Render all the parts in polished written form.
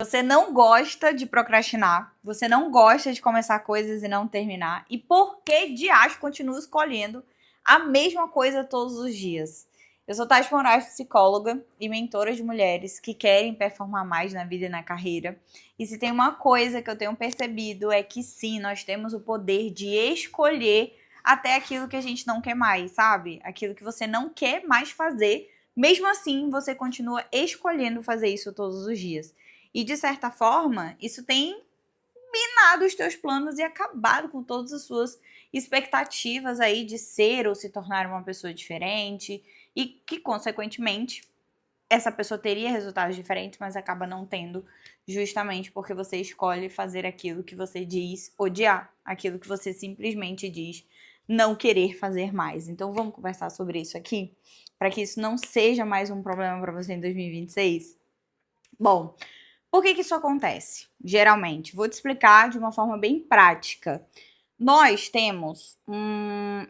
Você não gosta de procrastinar, você não gosta de começar coisas e não terminar. E por que diacho continua escolhendo a mesma coisa todos os dias? Eu sou Tati Moraes, psicóloga e mentora de mulheres que querem performar mais na vida e na carreira. E se tem uma coisa que eu tenho percebido é que sim, nós temos o poder de escolher até aquilo que a gente não quer mais, sabe? Aquilo que você não quer mais fazer. Mesmo assim, você continua escolhendo fazer isso todos os dias. E, de certa forma, isso tem minado os teus planos e acabado com todas as suas expectativas aí de ser ou se tornar uma pessoa diferente e que, consequentemente, essa pessoa teria resultados diferentes, mas acaba não tendo justamente porque você escolhe fazer aquilo que você diz odiar, aquilo que você simplesmente diz não querer fazer mais. Então, vamos conversar sobre isso aqui, para que isso não seja mais um problema para você em 2026? Bom, por que isso acontece? Geralmente, vou te explicar de uma forma bem prática. Nós temos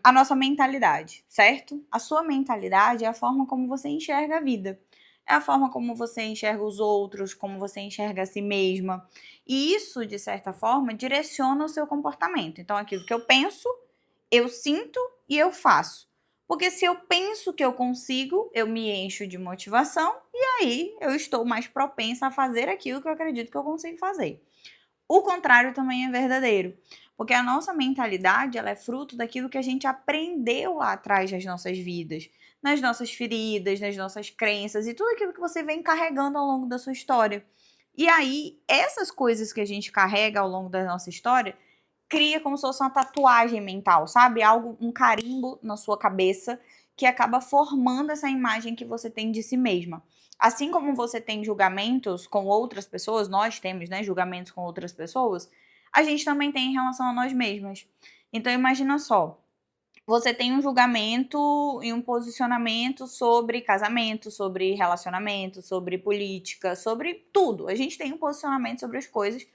a nossa mentalidade, certo? A sua mentalidade é a forma como você enxerga a vida. É a forma como você enxerga os outros, como você enxerga a si mesma. E isso, de certa forma, direciona o seu comportamento. Então, aquilo que eu penso, eu sinto e eu faço. Porque se eu penso que eu consigo, eu me encho de motivação e aí eu estou mais propensa a fazer aquilo que eu acredito que eu consigo fazer. O contrário também é verdadeiro, porque a nossa mentalidade ela é fruto daquilo que a gente aprendeu lá atrás das nossas vidas, nas nossas feridas, nas nossas crenças e tudo aquilo que você vem carregando ao longo da sua história. E aí, essas coisas que a gente carrega ao longo da nossa história cria como se fosse uma tatuagem mental, sabe? Algo, um carimbo na sua cabeça que acaba formando essa imagem que você tem de si mesma. Assim como você tem julgamentos com outras pessoas, nós temos, né, julgamentos com outras pessoas, a gente também tem em relação a nós mesmas. Então imagina só, você tem um julgamento e um posicionamento sobre casamento, sobre relacionamento, sobre política, sobre tudo. A gente tem um posicionamento sobre as coisas,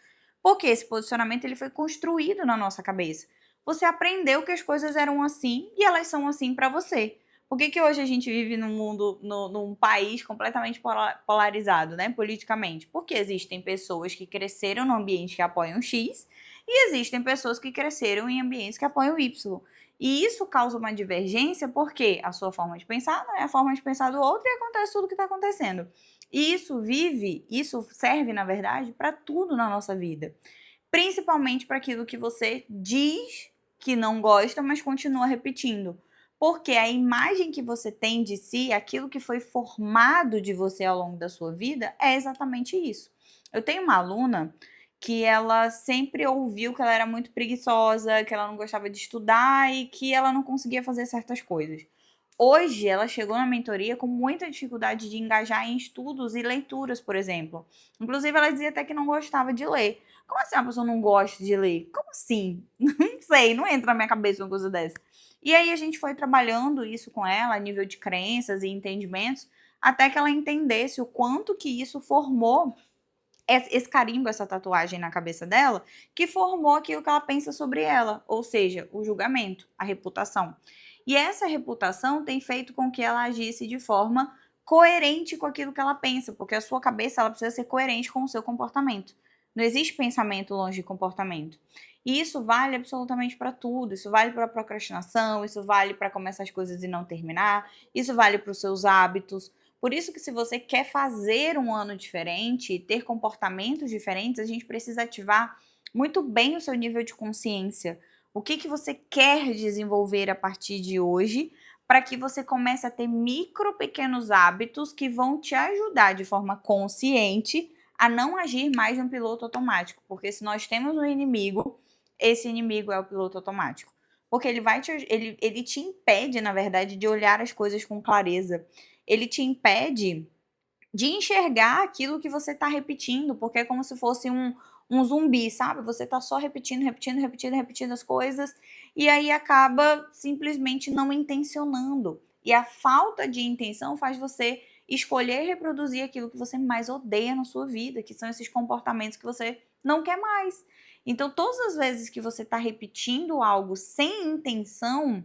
porque esse posicionamento ele foi construído na nossa cabeça. Você aprendeu que as coisas eram assim e elas são assim para você. Por que hoje a gente vive num mundo, num país completamente polarizado, né, politicamente? Porque existem pessoas que cresceram num ambiente que apoiam X e existem pessoas que cresceram em ambientes que apoiam Y. E isso causa uma divergência porque a sua forma de pensar não é a forma de pensar do outro e acontece tudo o que está acontecendo. E isso serve, na verdade, para tudo na nossa vida. Principalmente para aquilo que você diz que não gosta, mas continua repetindo. Porque a imagem que você tem de si, aquilo que foi formado de você ao longo da sua vida, é exatamente isso. Eu tenho uma aluna que ela sempre ouviu que ela era muito preguiçosa, que ela não gostava de estudar e que ela não conseguia fazer certas coisas. Hoje, ela chegou na mentoria com muita dificuldade de engajar em estudos e leituras, por exemplo. Inclusive, ela dizia até que não gostava de ler. Como assim uma pessoa não gosta de ler? Como assim? Não sei, não entra na minha cabeça uma coisa dessa. E aí a gente foi trabalhando isso com ela, a nível de crenças e entendimentos, até que ela entendesse o quanto que isso formou esse carimbo, essa tatuagem na cabeça dela, que formou aquilo que ela pensa sobre ela, ou seja, o julgamento, a reputação. E essa reputação tem feito com que ela agisse de forma coerente com aquilo que ela pensa, porque a sua cabeça ela precisa ser coerente com o seu comportamento. Não existe pensamento longe de comportamento. E isso vale absolutamente para tudo. Isso vale para a procrastinação, isso vale para começar as coisas e não terminar, isso vale para os seus hábitos. Por isso que se você quer fazer um ano diferente, ter comportamentos diferentes, a gente precisa ativar muito bem o seu nível de consciência. O que você quer desenvolver a partir de hoje para que você comece a ter pequenos hábitos que vão te ajudar de forma consciente a não agir mais no piloto automático. Porque se nós temos um inimigo, esse inimigo é o piloto automático. Porque ele te impede, na verdade, de olhar as coisas com clareza. Ele te impede de enxergar aquilo que você está repetindo, porque é como se fosse um zumbi, sabe? Você está só repetindo as coisas e aí acaba simplesmente não intencionando. E a falta de intenção faz você escolher reproduzir aquilo que você mais odeia na sua vida, que são esses comportamentos que você não quer mais. Então, todas as vezes que você está repetindo algo sem intenção,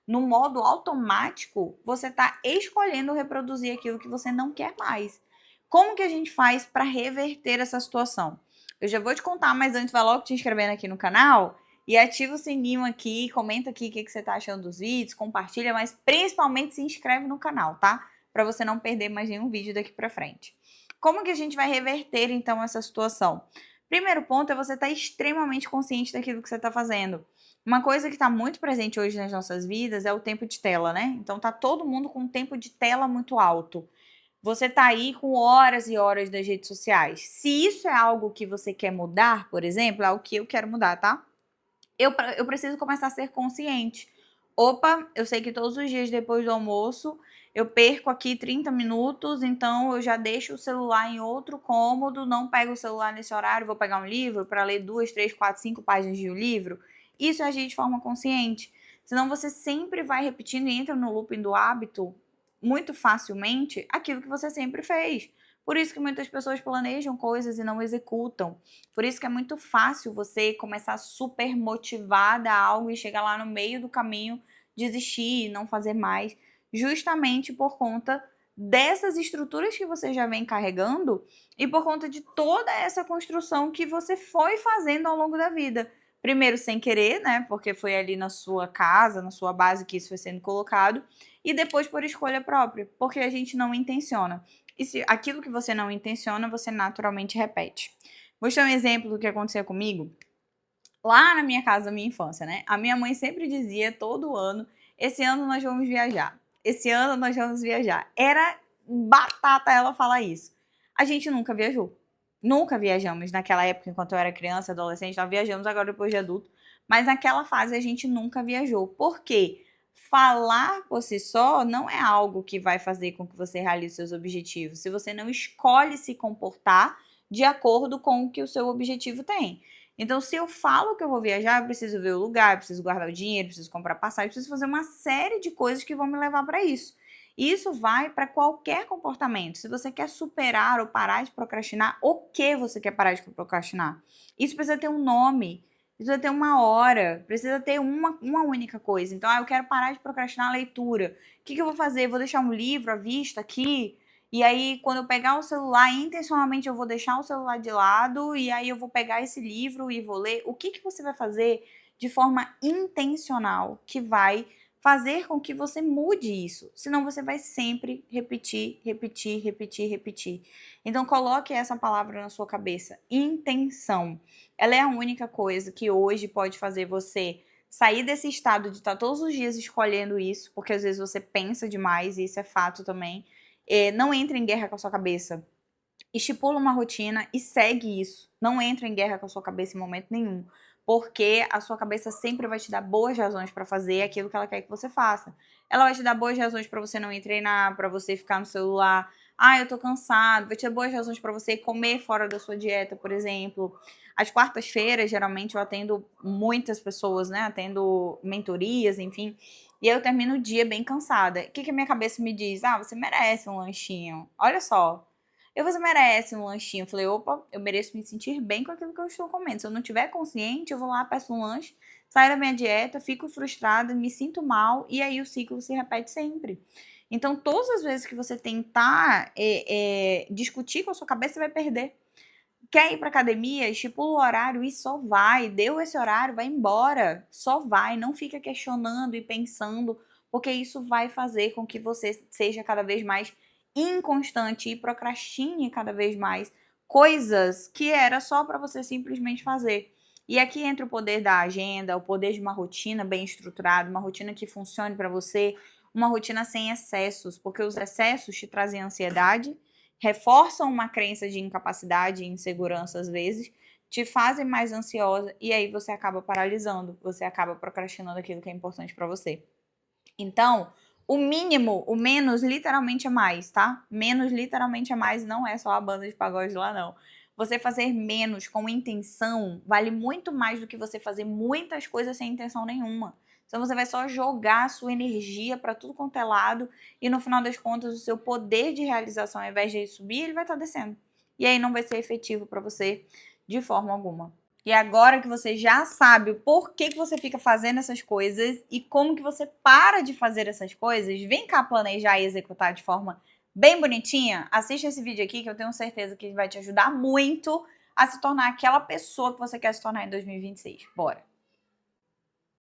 no modo automático, você está escolhendo reproduzir aquilo que você não quer mais. Como que a gente faz para reverter essa situação? Eu já vou te contar, mas antes vai logo te inscrevendo aqui no canal e ativa o sininho aqui, comenta aqui o que você tá achando dos vídeos, compartilha, mas principalmente se inscreve no canal, tá? Para você não perder mais nenhum vídeo daqui para frente. Como que a gente vai reverter, então, essa situação? Primeiro ponto é você estar extremamente consciente daquilo que você está fazendo. Uma coisa que está muito presente hoje nas nossas vidas é o tempo de tela, né? Então tá todo mundo com um tempo de tela muito alto. Você tá aí com horas e horas das redes sociais. Se isso é algo que você quer mudar, por exemplo, é o que eu quero mudar, tá? Eu preciso começar a ser consciente. Opa, eu sei que todos os dias depois do almoço eu perco aqui 30 minutos, então eu já deixo o celular em outro cômodo, não pego o celular nesse horário, vou pegar um livro para ler 2, 3, 4, 5 páginas de um livro. Isso é agir de forma consciente. Senão você sempre vai repetindo e entra no looping do hábito muito facilmente aquilo que você sempre fez. Por isso que muitas pessoas planejam coisas e não executam. Por isso que é muito fácil você começar super motivada a algo e chegar lá no meio do caminho, desistir, não fazer mais, justamente por conta dessas estruturas que você já vem carregando e por conta de toda essa construção que você foi fazendo ao longo da vida. Primeiro sem querer, né? Porque foi ali na sua casa, na sua base que isso foi sendo colocado, e depois por escolha própria, porque a gente não intenciona. E se aquilo que você não intenciona, você naturalmente repete. Vou te dar um exemplo do que acontecia comigo lá na minha casa, na minha infância, né? A minha mãe sempre dizia todo ano: esse ano nós vamos viajar. Esse ano nós vamos viajar. Era batata ela falar isso. A gente nunca viajou. Nunca viajamos naquela época, enquanto eu era criança, adolescente. Nós viajamos agora depois de adulto. Mas naquela fase a gente nunca viajou. Por quê? Falar por si só não é algo que vai fazer com que você realize seus objetivos. Se você não escolhe se comportar de acordo com o que o seu objetivo tem. Então, se eu falo que eu vou viajar, eu preciso ver o lugar, eu preciso guardar o dinheiro, eu preciso comprar passagem, eu preciso fazer uma série de coisas que vão me levar para isso. E isso vai para qualquer comportamento. Se você quer superar ou parar de procrastinar, o que você quer parar de procrastinar? Isso precisa ter um nome, precisa ter uma hora, precisa ter uma única coisa. Então, eu quero parar de procrastinar a leitura. O que eu vou fazer? Vou deixar um livro à vista aqui? E aí, quando eu pegar o celular, intencionalmente eu vou deixar o celular de lado e aí eu vou pegar esse livro e vou ler. O que você vai fazer de forma intencional que vai fazer com que você mude isso? Senão você vai sempre repetir, repetir, repetir, repetir. Então, coloque essa palavra na sua cabeça: intenção. Ela é a única coisa que hoje pode fazer você sair desse estado de estar todos os dias escolhendo isso, porque às vezes você pensa demais, e isso é fato também. Não entre em guerra com a sua cabeça. Estipula uma rotina e segue isso. Não entre em guerra com a sua cabeça em momento nenhum. Porque a sua cabeça sempre vai te dar boas razões para fazer aquilo que ela quer que você faça. Ela vai te dar boas razões para você não ir treinar, para você ficar no celular. Ah, eu tô cansado. Vai te dar boas razões para você comer fora da sua dieta, por exemplo. Às quartas-feiras, geralmente, eu atendo muitas pessoas, né? Atendo mentorias, enfim. E aí eu termino o dia bem cansada. O que a minha cabeça me diz? Ah, você merece um lanchinho. Olha só. Você merece um lanchinho. Eu falei, opa, eu mereço me sentir bem com aquilo que eu estou comendo. Se eu não tiver consciente, eu vou lá, peço um lanche, saio da minha dieta, fico frustrada, me sinto mal e aí o ciclo se repete sempre. Então, todas as vezes que você tentar discutir com a sua cabeça, você vai perder. Quer ir para academia? Estipula o horário e só vai. Deu esse horário, vai embora. Só vai. Não fica questionando e pensando, porque isso vai fazer com que você seja cada vez mais inconstante e procrastine cada vez mais coisas que era só para você simplesmente fazer. E aqui entra o poder da agenda, o poder de uma rotina bem estruturada, uma rotina que funcione para você, uma rotina sem excessos, porque os excessos te trazem ansiedade, reforçam uma crença de incapacidade e insegurança às vezes, te fazem mais ansiosa e aí você acaba paralisando, você acaba procrastinando aquilo que é importante para você. Então, o mínimo, o menos literalmente é mais, tá? Menos literalmente é mais, não é só a banda de pagode lá não. Você fazer menos com intenção vale muito mais do que você fazer muitas coisas sem intenção nenhuma. Então você vai só jogar a sua energia para tudo quanto é lado e no final das contas o seu poder de realização, ao invés de subir, ele vai estar descendo. E aí não vai ser efetivo para você de forma alguma. E agora que você já sabe o porquê que você fica fazendo essas coisas e como que você para de fazer essas coisas, vem cá planejar e executar de forma bem bonitinha, assiste esse vídeo aqui que eu tenho certeza que vai te ajudar muito a se tornar aquela pessoa que você quer se tornar em 2026. Bora!